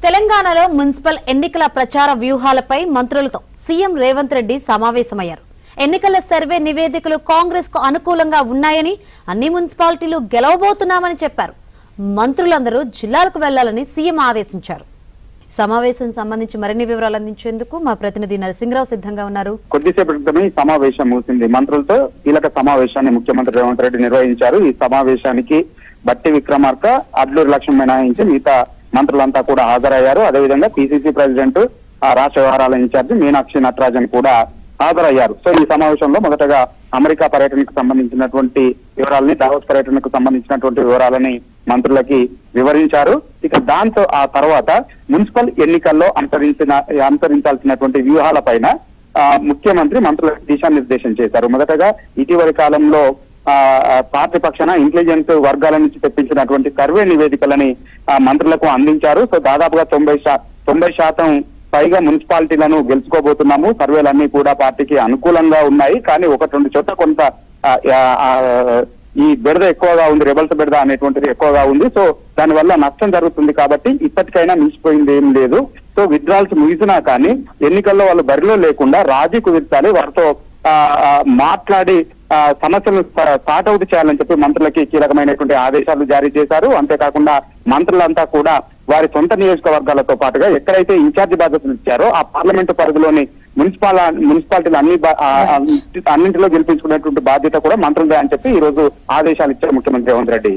తెలంగాణలో మున్సిపల్ ఎన్నికల ప్రచార వ్యూహాలపై మంత్రులతో సీఎం రేవంత్ రెడ్డి సమావేశమయ్యారు. ఎన్నికల సర్వే నివేదికలు కాంగ్రెస్ కు అనుకూలంగా ఉన్నాయని, అన్ని మున్సిపాలిటీలు గెలవబోతున్నామని చెప్పారు. మంత్రులందరూ జిల్లాలకు వెళ్లాలని సీఎం ఆదేశించారు. సమావేశం సంబంధించి మరిన్ని వివరాలు అందించేందుకు మా ప్రతినిధి నరసింహరావు సిద్ధంగా ఉన్నారు. కొద్దిసేపటి క్రితమే ఈ సమావేశం ముగిసింది. మంత్రులతో కీలక సమావేశాన్ని ముఖ్యమంత్రి రేవంత్ రెడ్డి నిర్వహించారు. ఈ సమావేశానికి బట్టి విక్రమార్క, అడ్లూరి లక్ష్మణ్ మినహాయించి మిగతా మంత్రులంతా కూడా హాజరయ్యారు. అదేవిధంగా పిసిసి ప్రెసిడెంట్, రాష్ట్ర వ్యవహారాల ఇన్ఛార్జి మీనాక్షి నటరాజన్ కూడా హాజరయ్యారు. సో ఈ సమావేశంలో మొదటగా అమెరికా పర్యటనకు సంబంధించినటువంటి వివరాలని, దావోస్ పర్యటనకు సంబంధించినటువంటి వివరాలని మంత్రులకి వివరించారు. ఇక దాంతో ఆ తర్వాత మున్సిపల్ ఎన్నికల్లో అనుసరించాల్సినటువంటి వ్యూహాల పైన ముఖ్యమంత్రి మంత్రులకు దిశానిర్దేశం చేశారు. మొదటగా ఇటీవలి కాలంలో పార్టీ పక్షాన ఇంటెలిజెన్స్ వర్గాల నుంచి తెప్పించినటువంటి సర్వే నివేదికలని మంత్రులకు అందించారు. సో దాదాపుగా 90% పైగా మున్సిపాలిటీలను గెలుచుకోబోతున్నాము. సర్వేలన్నీ కూడా పార్టీకి అనుకూలంగా ఉన్నాయి. కానీ 1-2 చోట్ల కొంత ఈ బెడద ఎక్కువగా ఉంది, రెబల్స్ బెడద అనేటువంటిది ఎక్కువగా ఉంది. సో దానివల్ల నష్టం జరుగుతుంది. కాబట్టి ఇప్పటికైనా మించిపోయింది ఏం లేదు. సో విత్డ్రాల్స్ ముగిసినా కానీ ఎన్నికల్లో వాళ్ళు బరిలో లేకుండా రాజీ కుదిర్చాలి, వారితో మాట్లాడి సమస్యలను సార్ట్అవుట్ చేయాలని చెప్పి మంత్రులకి కీలకమైనటువంటి ఆదేశాలు జారీ చేశారు. అంతేకాకుండా మంత్రులంతా కూడా వారి సొంత నియోజకవర్గాలతో పాటుగా ఎక్కడైతే ఇన్ఛార్జి బాధ్యతలు ఇచ్చారో ఆ పార్లమెంటు పరిధిలోని మున్సిపాలిటీలు అన్నింటిలో గెలిపించుకునేటువంటి బాధ్యత కూడా మంత్రులదే అని చెప్పి ఈ రోజు ఆదేశాలు ఇచ్చారు ముఖ్యమంత్రి రేవంత్ రెడ్డి.